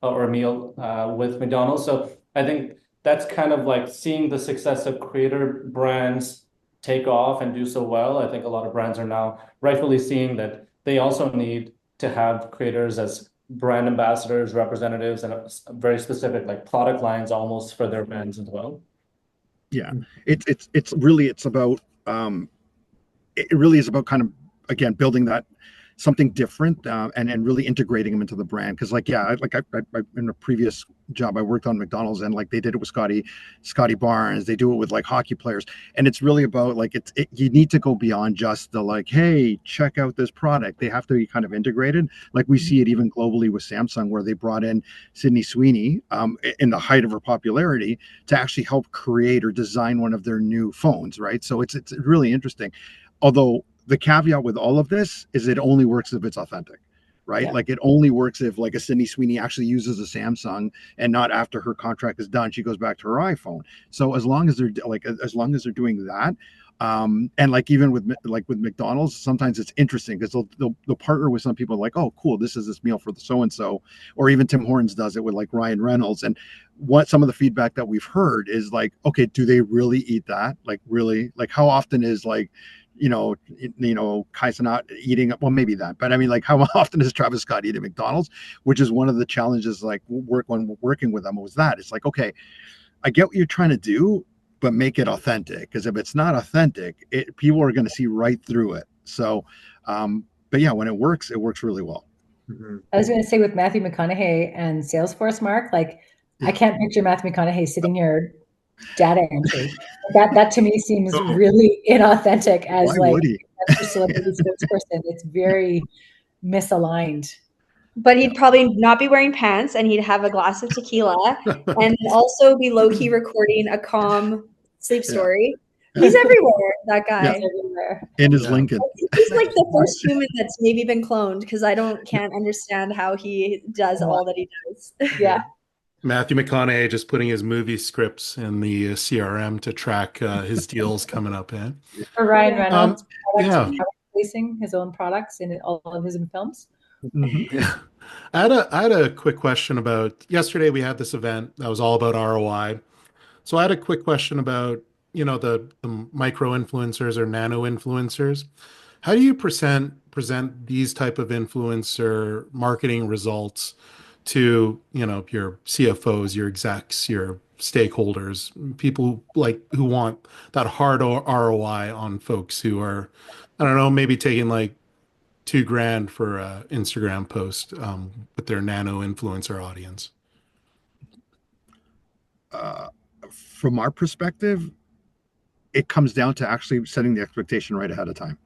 or a meal with McDonald's. So I think that's kind of like seeing the success of creator brands take off and do so well. I think a lot of brands are now rightfully seeing that they also need to have creators as brand ambassadors, representatives, and very specific like product lines almost for their brands as well. Yeah, it really is about kind of, again, building that something different, and really integrating them into the brand. Because like, yeah, I in a previous job I worked on McDonald's, and like they did it with Scotty Barnes, they do it with like hockey players, and it's really about like you need to go beyond just the like, hey, check out this product. They have to be kind of integrated. Like we see it even globally with Samsung, where they brought in Sydney Sweeney in the height of her popularity to actually help create or design one of their new phones, right? So it's really interesting. Although the caveat with all of this is it only works if it's authentic, right? Yeah. Like it only works if like a Sydney Sweeney actually uses a Samsung, and not after her contract is done she goes back to her iPhone. So as long as they're doing that, and like even with McDonald's, sometimes it's interesting because they'll partner with some people like, oh cool, this is this meal for the so and so, or even Tim Hortons does it with like Ryan Reynolds. And what some of the feedback that we've heard is like, okay, do they really eat that? Like really, like how often is like, Kai's not eating, well, maybe that, but I mean, like, how often does Travis Scott eat at McDonald's? Which is one of the challenges, like, when working with them was that it's like, okay, I get what you're trying to do, but make it authentic. Because if it's not authentic, people are going to see right through it. So, but yeah, when it works really well. Mm-hmm. I was going to say with Matthew McConaughey and Salesforce, Mark, like I can't picture Matthew McConaughey sitting here data entry. That to me seems really inauthentic as Why like would he? a celebrity spokesperson. It's very misaligned. But he'd probably not be wearing pants, and he'd have a glass of tequila, and also be low-key recording a calm sleep story. He's everywhere, that guy. He's everywhere. In his Lincoln. He's like the first human that's maybe been cloned, because I can't understand how he does all that he does. Yeah. Matthew McConaughey just putting his movie scripts in the CRM to track his deals coming up in. For Ryan Reynolds, placing his own products in all of his films. Mm-hmm. Yeah. I had a quick question about yesterday. We had this event that was all about ROI. So I had a quick question about, the micro influencers or nano influencers. How do you present these type of influencer marketing results to, your CFOs, your execs, your stakeholders, people who want that hard ROI on folks who are, I don't know, maybe taking like $2,000 for a Instagram post with their nano influencer audience? From our perspective, it comes down to actually setting the expectation right ahead of time.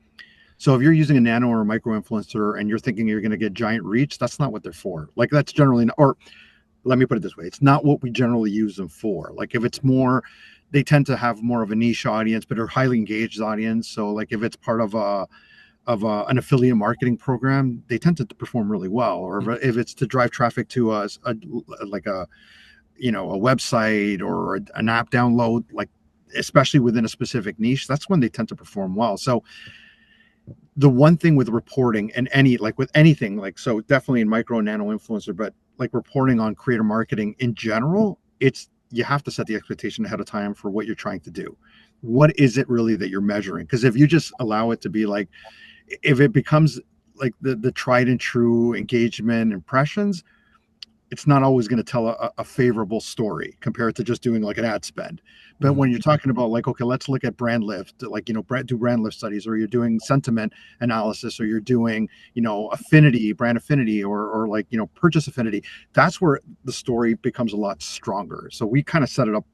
So if you're using a nano or a micro influencer and you're thinking you're going to get giant reach, that's not what they're for. Like that's generally not, or let me put it this way, it's not what we generally use them for. Like if it's more, they tend to have more of a niche audience, but are highly engaged audience. So like if it's part of an affiliate marketing program, they tend to perform really well. Or if it's to drive traffic to a website or an app download, like especially within a specific niche, that's when they tend to perform well. So the one thing with reporting and with anything, like, so definitely in micro and nano influencer, but like reporting on creator marketing in general, you have to set the expectation ahead of time for what you're trying to do. What is it really that you're measuring? Because if you just allow it to be like, if it becomes like the tried and true engagement impressions, it's not always going to tell a favorable story compared to just doing like an ad spend. But when you're talking about like, okay, let's look at brand lift, like, do brand lift studies, or you're doing sentiment analysis, or you're doing, brand affinity, or like, purchase affinity, that's where the story becomes a lot stronger. So we kind of set it up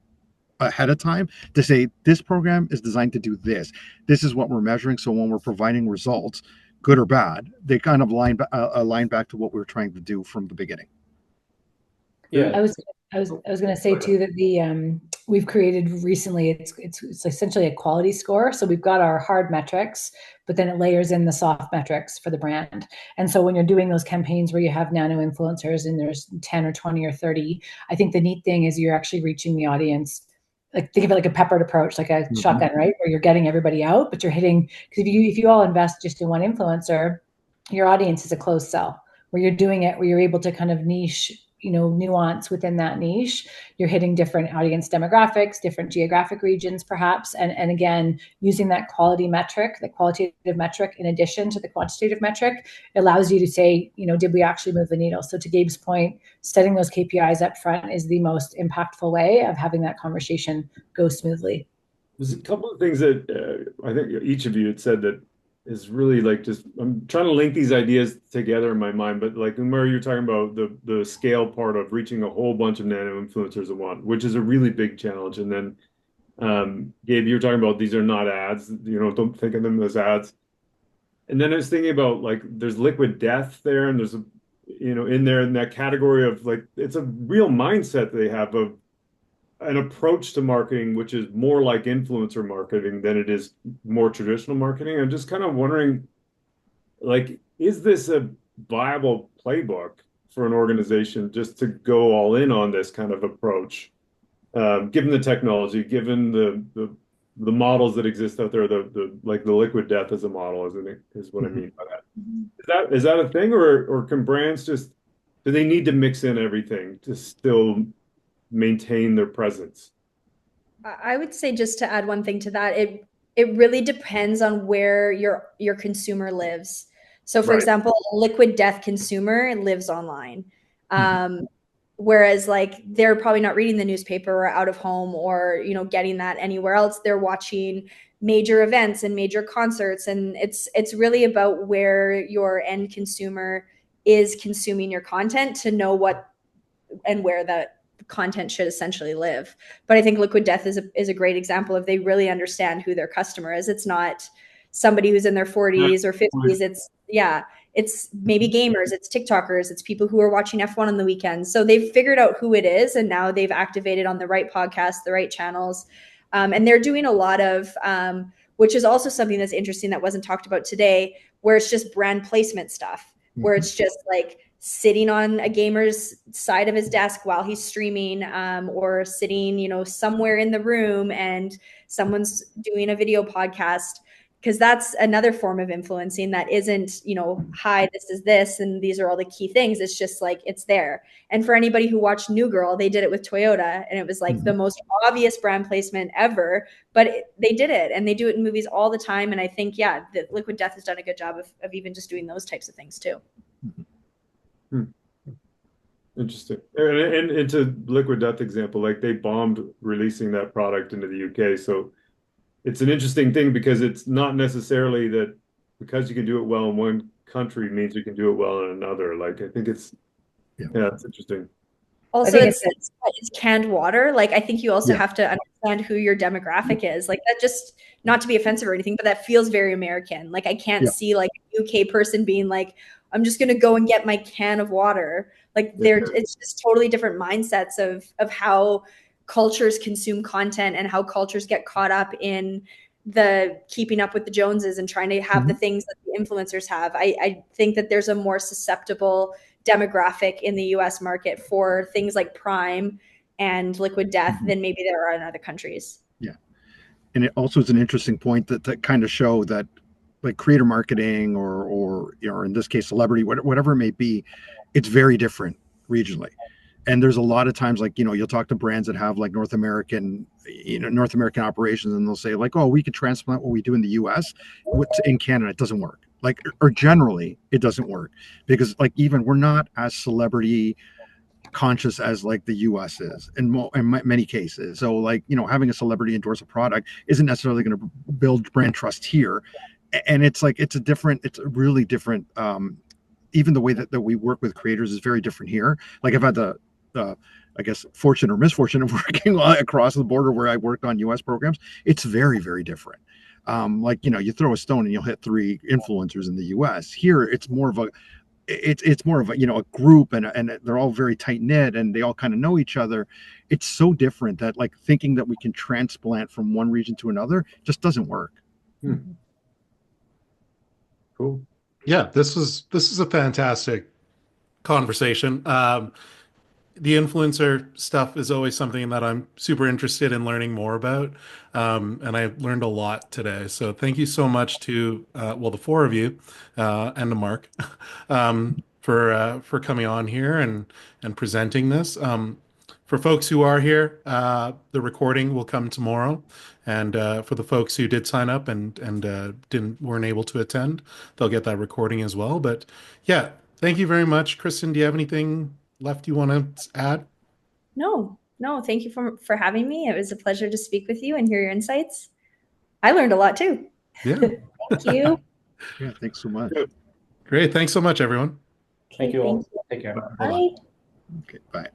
ahead of time to say, this program is designed to do this. This is what we're measuring. So when we're providing results, good or bad, they kind of align back to what we were trying to do from the beginning. Yeah, I was going to say too that we've created recently. It's essentially a quality score. So we've got our hard metrics, but then it layers in the soft metrics for the brand. And so when you're doing those campaigns where you have nano influencers and there's 10 or 20 or 30, I think the neat thing is you're actually reaching the audience. Like think of it like a peppered approach, like a shotgun, right? Where you're getting everybody out, but you're hitting, because if you all invest just in one influencer, your audience is a closed cell. Where you're doing it, where you're able to kind of niche, nuance within that niche, you're hitting different audience demographics, different geographic regions, perhaps. And again, using that quality metric, the qualitative metric, in addition to the quantitative metric, allows you to say, did we actually move the needle? So to Gabe's point, setting those KPIs up front is the most impactful way of having that conversation go smoothly. There's a couple of things that I think each of you had said that is really like just I'm trying to link these ideas together in my mind. But like Umar, you're talking about the scale part of reaching a whole bunch of nano influencers at once, which is a really big challenge. And then Gabe, you were talking about these are not ads, don't think of them as ads. And then I was thinking about like there's liquid death there, and there's a in there in that category of like it's a real mindset they have of an approach to marketing which is more like influencer marketing than it is more traditional marketing. I'm just kind of wondering, like, is this a viable playbook for an organization just to go all in on this kind of approach, given the technology, given the models that exist out there, the like the liquid death as a model, isn't it? Is what I mean by that. Is that a thing, or can brands just do they need to mix in everything to still maintain their presence? I would say, just to add one thing to that, it really depends on where your consumer lives. So, for Right. example, a liquid death consumer lives online. Whereas like they're probably not reading the newspaper or out of home or getting that anywhere else. They're watching major events and major concerts, and it's really about where your end consumer is consuming your content to know what and where that content should essentially live. But I think Liquid Death is a great example of they really understand who their customer is. It's not somebody who's in their 40s or 50s. It's maybe gamers, it's TikTokers, it's people who are watching F1 on the weekends. So they've figured out who it is, and now they've activated on the right podcasts, the right channels. And they're doing a lot of, which is also something that's interesting that wasn't talked about today, where it's just brand placement stuff, where it's just like sitting on a gamer's side of his desk while he's streaming, or sitting, somewhere in the room and someone's doing a video podcast. Because that's another form of influencing that isn't, hi, this is this, and these are all the key things. It's just like it's there. And for anybody who watched New Girl, they did it with Toyota, and it was like the most obvious brand placement ever. But they did it, and they do it in movies all the time. And I think, yeah, the Liquid Death has done a good job of even just doing those types of things too. Interesting. And into Liquid Death example, like they bombed releasing that product into the UK. So it's an interesting thing because it's not necessarily that because you can do it well in one country means you can do it well in another. Like I think it's it's interesting. Also, it's canned water. Like I think you also have to understand who your demographic is. Like that, just not to be offensive or anything, but that feels very American. Like I can't see like a UK person being like, I'm just gonna go and get my can of water. Like it's just totally different mindsets of how cultures consume content and how cultures get caught up in the keeping up with the Joneses and trying to have the things that the influencers have. I think that there's a more susceptible demographic in the US market for things like Prime and Liquid Death than maybe there are in other countries. Yeah. And it also is an interesting point that kind of show that like creator marketing or in this case, celebrity, whatever it may be, it's very different regionally. And there's a lot of times like, you'll talk to brands that have like North American operations, and they'll say like, oh, we could transplant what we do in the US in Canada. It doesn't work. Like, or generally it doesn't work because like, even we're not as celebrity conscious as like the US is in many cases. So like, having a celebrity endorse a product isn't necessarily going to build brand trust here. And it's like, it's a really different, even the way that we work with creators is very different here. Like I've had the I guess fortune or misfortune of working across the border where I worked on US programs. It's very, very different. Like, you throw a stone and you'll hit 3 influencers in the US. Here, it's more of a a group, and they're all very tight knit and they all kind of know each other. It's so different that like thinking that we can transplant from one region to another just doesn't work. Cool. Yeah, this is a fantastic conversation. The influencer stuff is always something that I'm super interested in learning more about. And I learned a lot today. So thank you so much to, the 4 of you, and to Mark, for coming on here and presenting this. For folks who are here, the recording will come tomorrow. And for the folks who did sign up and weren't able to attend, they'll get that recording as well. But yeah, thank you very much. Kristen, do you have anything left you want to add? No. Thank you for having me. It was a pleasure to speak with you and hear your insights. I learned a lot too. Yeah. Thank you. Yeah, thanks so much. Yep. Great. Thanks so much, everyone. Thank you all. Thank you. Take care. Bye. Okay, bye.